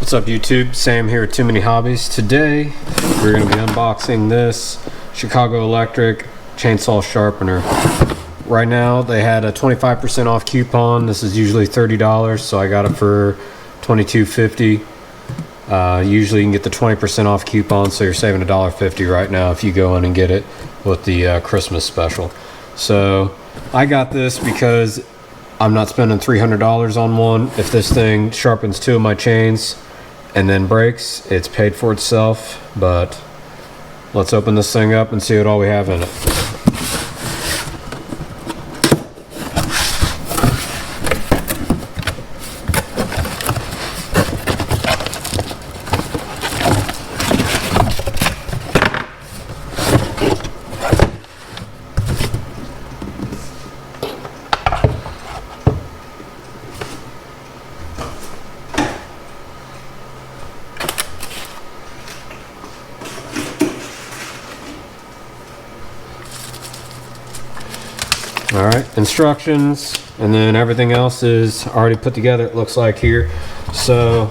What's up YouTube? Sam here at Too Many Hobbies. Today we're going to be unboxing this Chicago Electric chainsaw sharpener. Right now they had a 25% off coupon. This is usually $30, so I got it for $22.50. Usually you can get the 20% off coupon, so you're saving $1.50 right now if you go in and get it with the Christmas special. So I got this because I'm not spending $300 on one. If this thing sharpens two of my chains and then breaks, it's paid for itself. But let's open this thing up and see what all we have in it. Alright, instructions, and then everything else is already put together, it looks like here. So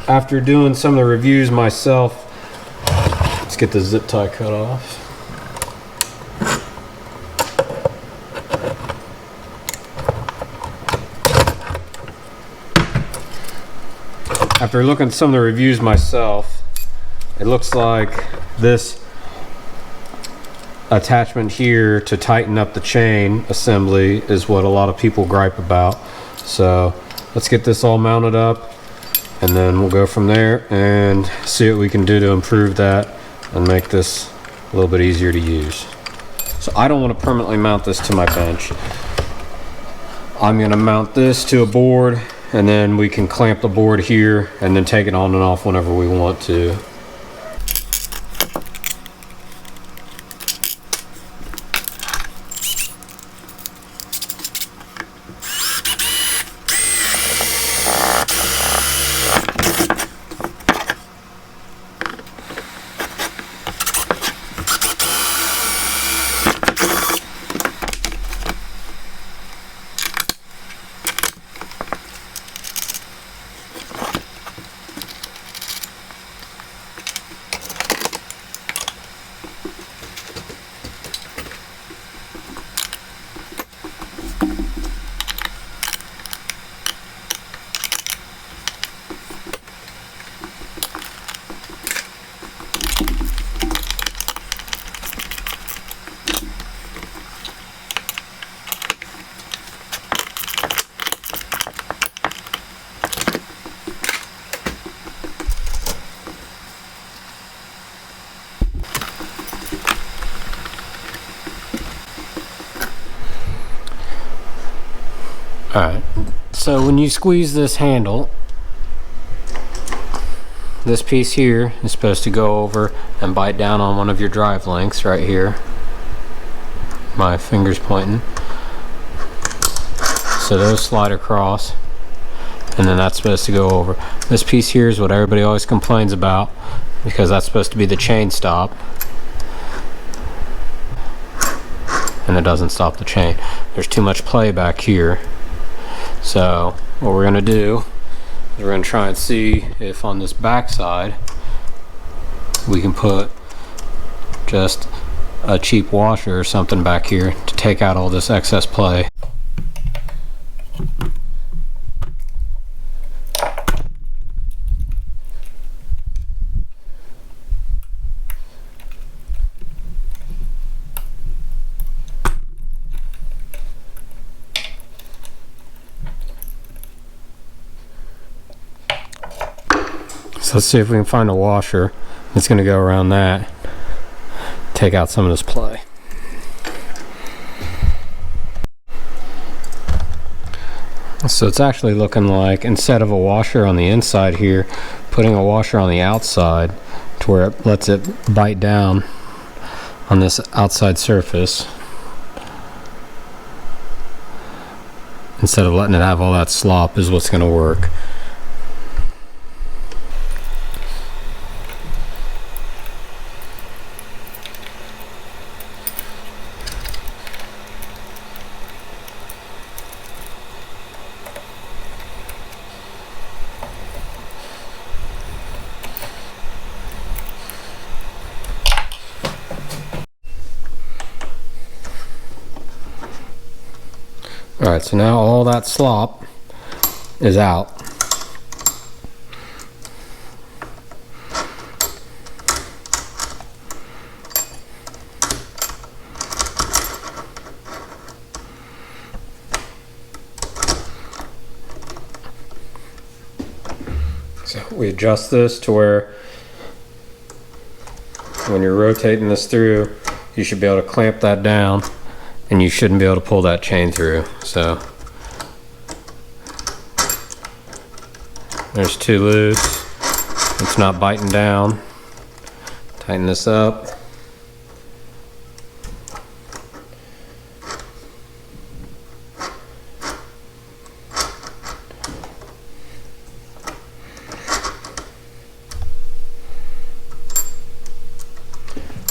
after doing some of the reviews myself, let's get the zip tie cut off. After looking at some of the reviews myself, it looks like this attachment here to tighten up the chain assembly is what a lot of people gripe about. So let's get this all mounted up and then we'll go from there and see what we can do to improve that and make this a little bit easier to use. So I don't want to permanently mount this to my bench. I'm going to mount this to a board and then we can clamp the board here and then take it on and off whenever we want to. Alright, so when you squeeze this handle, this piece here is supposed to go over and bite down on one of your drive links right here. My finger's pointing. So those slide across and then that's supposed to go over. This piece here is what everybody always complains about because that's supposed to be the chain stop. And it doesn't stop the chain. There's too much play back here. So what we're going to do is we're going to try and see if on this back side we can put just a cheap washer or something back here to take out all this excess play. So let's see if we can find a washer that's going to go around that, take out some of this play. So it's actually looking like instead of a washer on the inside here, putting a washer on the outside to where it lets it bite down on this outside surface instead of letting it have all that slop is what's going to work. Alright, so now all that slop is out. So we adjust this to where when you're rotating this through, you should be able to clamp that down and you shouldn't be able to pull that chain through. So there's two loose. It's not biting down. Tighten this up.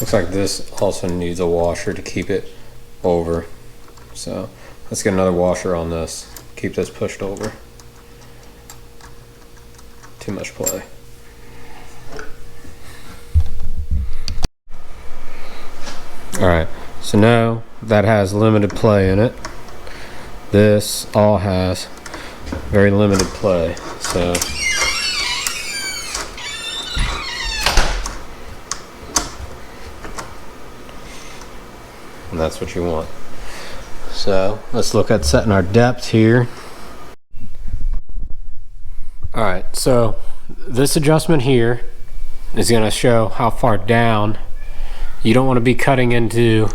Looks like this also needs a washer to keep it over. So let's get another washer on this. Keep this pushed over. Too much play. Alright, so now that has limited play in it. This all has very limited play. So and that's what you want. So let's look at setting our depth here. Alright, so this adjustment here is going to show how far down. You don't want to be cutting into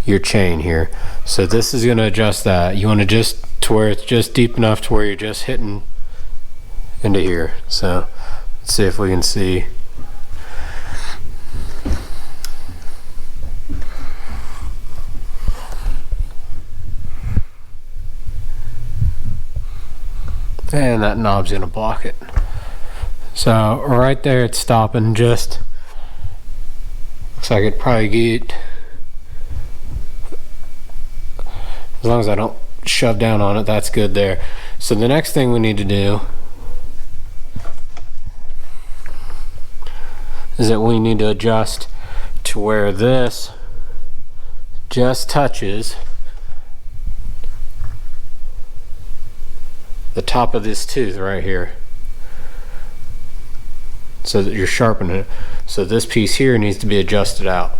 your chain here. So this is going to adjust that. You want to just to where it's just deep enough to where you're just hitting into here. So let's see if we can see. And that knob's gonna block it. So right there it's stopping, just looks like it'd probably get, as long as I don't shove down on it, that's good there. So the next thing we need to do is that we need to adjust to where this just touches the top of this tooth right here, so that you're sharpening it. So this piece here needs to be adjusted out.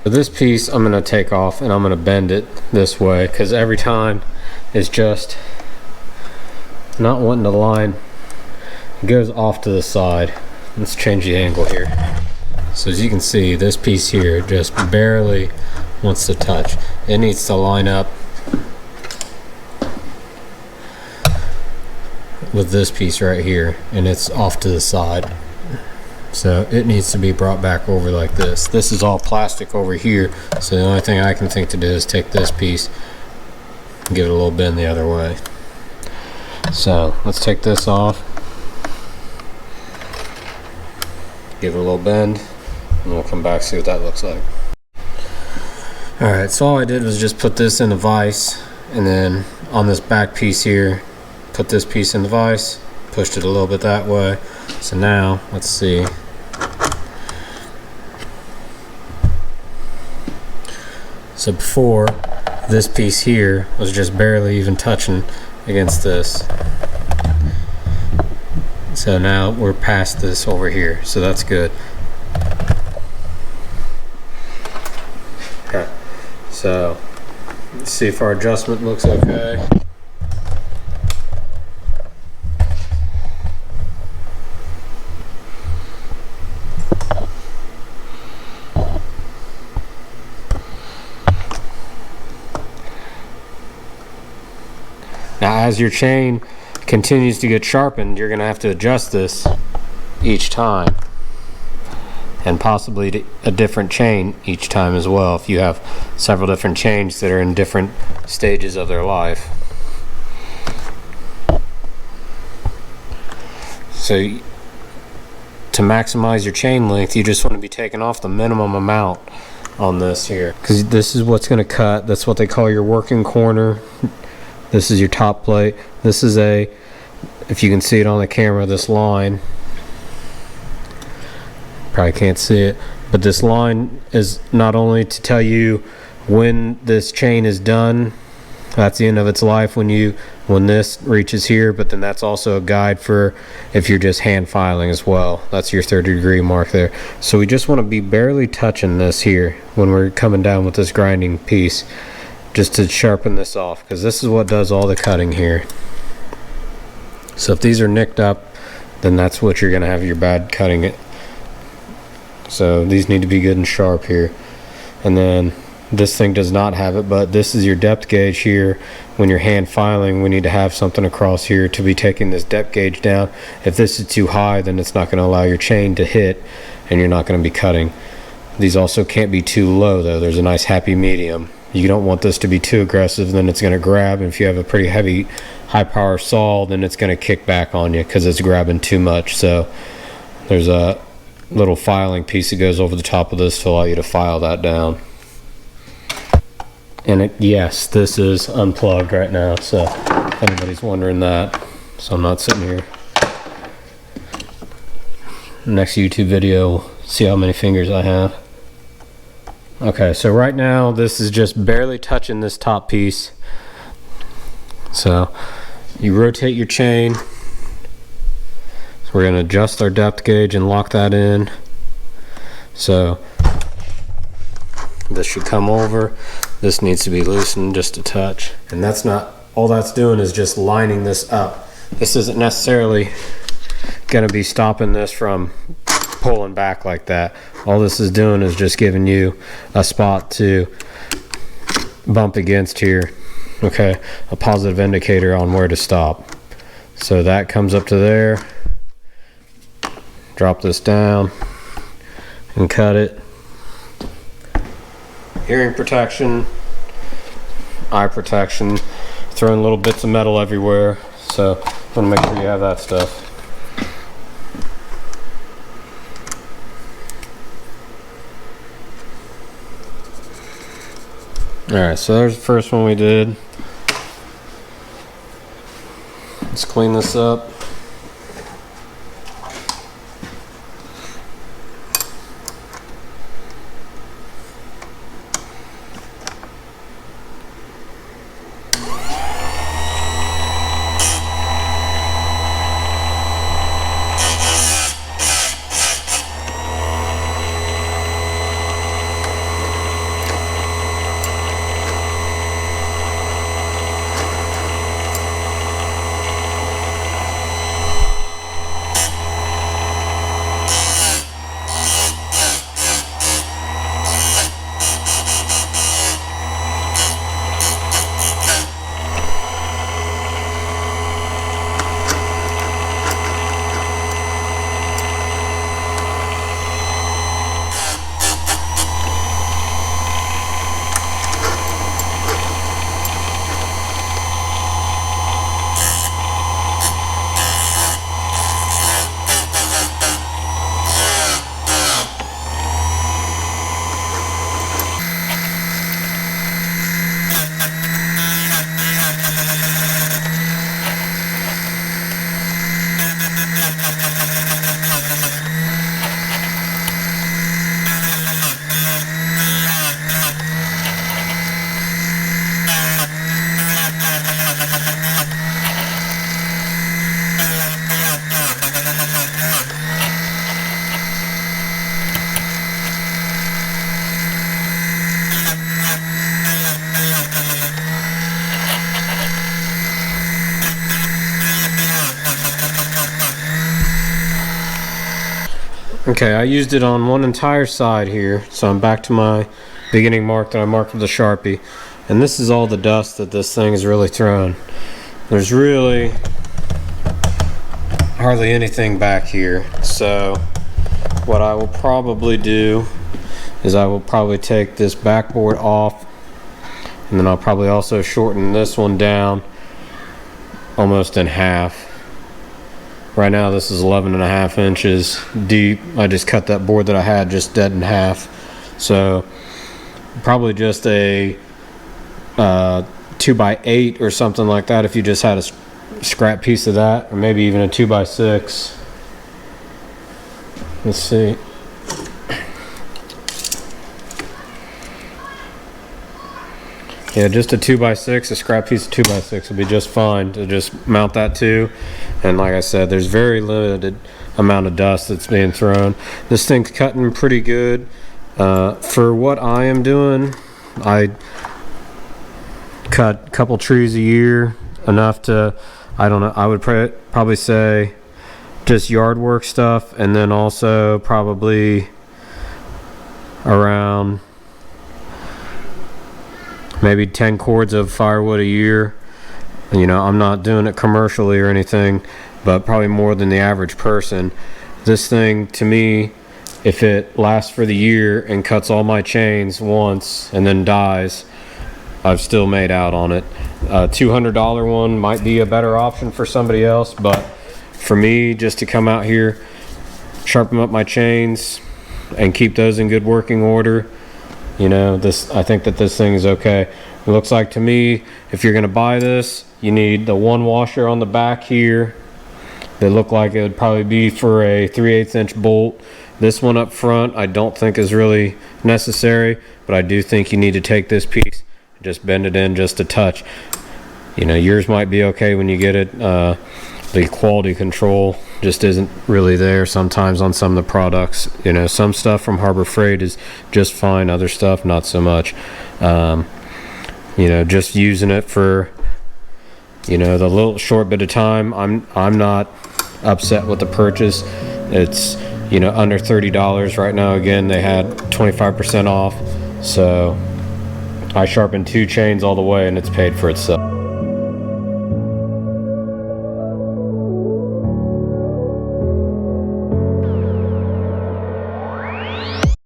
So this piece I'm going to take off and I'm going to bend it this way, because every time it's just not wanting to line. It goes off to the side. Let's change the angle here. So as you can see, this piece here just barely wants to touch. It needs to line up with this piece right here, and it's off to the side. So it needs to be brought back over like this. This is all plastic over here, so the only thing I can think to do is take this piece and give it a little bend the other way. So let's take this off, give it a little bend, and we'll come back, see what that looks like. Alright, so all I did was just put this in the vise, and then on this back piece here, put this piece in the vise, pushed it a little bit that way. So now, let's see. So before, this piece here was just barely even touching against this. So now we're past this over here, so that's good. Okay, so let's see if our adjustment looks okay. Now as your chain continues to get sharpened, you're going to have to adjust this each time, and possibly a different chain each time as well if you have several different chains that are in different stages of their life. So to maximize your chain length, you just want to be taking off the minimum amount on this here, because this is what's going to cut. That's what they call your working corner. This is your top plate. This is a, if you can see it on the camera, this line, probably can't see it, but this line is not only to tell you when this chain is done, that's the end of its life when this reaches here, but then that's also a guide for if you're just hand filing as well. That's your 30-degree mark there. So we just want to be barely touching this here when we're coming down with this grinding piece, just to sharpen this off, because this is what does all the cutting here. So if these are nicked up, then that's what you're going to have your bad cutting it. So these need to be good and sharp here. And then this thing does not have it, but this is your depth gauge here. When you're hand filing, we need to have something across here to be taking this depth gauge down. If this is too high, then it's not going to allow your chain to hit and you're not going to be cutting. These also can't be too low though. There's a nice happy medium. You don't want this to be too aggressive, then it's going to grab, and if you have a pretty heavy high power saw, then it's going to kick back on you because it's grabbing too much. So there's a little filing piece that goes over the top of this to allow you to file that down. And yes, this is unplugged right now, so if anybody's wondering that. So I'm not sitting here. Next YouTube video, we'll see how many fingers I have. Okay, so right now this is just barely touching this top piece. So you rotate your chain. So we're going to adjust our depth gauge and lock that in. So this should come over. This needs to be loosened just a touch. And that's not, all that's doing is just lining this up. This isn't necessarily going to be stopping this from pulling back like that. All this is doing is just giving you a spot to bump against here. Okay, a positive indicator on where to stop. So that comes up to there. Drop this down and cut it. Hearing protection, eye protection, throwing little bits of metal everywhere, so want to make sure you have that stuff. Alright, so there's the first one we did. Let's clean this up. Okay, I used it on one entire side here, so I'm back to my beginning mark that I marked with a Sharpie. And this is all the dust that this thing is really throwing. there's really hardly anything back here. So what I will probably do is I will probably take this backboard off, and then I'll probably also shorten this one down almost in half. Right now this is 11.5 inches deep. I just cut that board that I had just dead in half. So probably just a 2x8 or something like that if you just had a scrap piece of that, or maybe even a 2x6. Let's see. Yeah, just a 2x6, a scrap piece of 2x6 would be just fine to just mount that to. And like I said, there's very limited amount of dust that's being thrown. This thing's cutting pretty good. For what I am doing, I cut a couple trees a year, enough to, I don't know, I would probably say just yard work stuff, and then also probably around maybe 10 cords of firewood a year. You know, I'm not doing it commercially or anything, but probably more than the average person. This thing, to me, if it lasts for the year and cuts all my chains once and then dies, I've still made out on it. A $200 one might be a better option for somebody else, but for me, just to come out here, sharpen up my chains and keep those in good working order, you know, I think that this thing is okay. It looks like to me, if you're gonna buy this, you need the one washer on the back here. They look like it would probably be for a 3/8 inch bolt. This one up front, I don't think is really necessary, but I do think you need to take this piece, just bend it in just a touch. You know, yours might be okay when you get it. The quality control just isn't really there sometimes on some of the products. You know, some stuff from Harbor Freight is just fine, other stuff not so much. You know, just using it for, you know, the little short bit of time, I'm not upset with the purchase. It's, you know, under $30 right now. Again, they had 25% off, so I sharpened 2 chains all the way and it's paid for itself.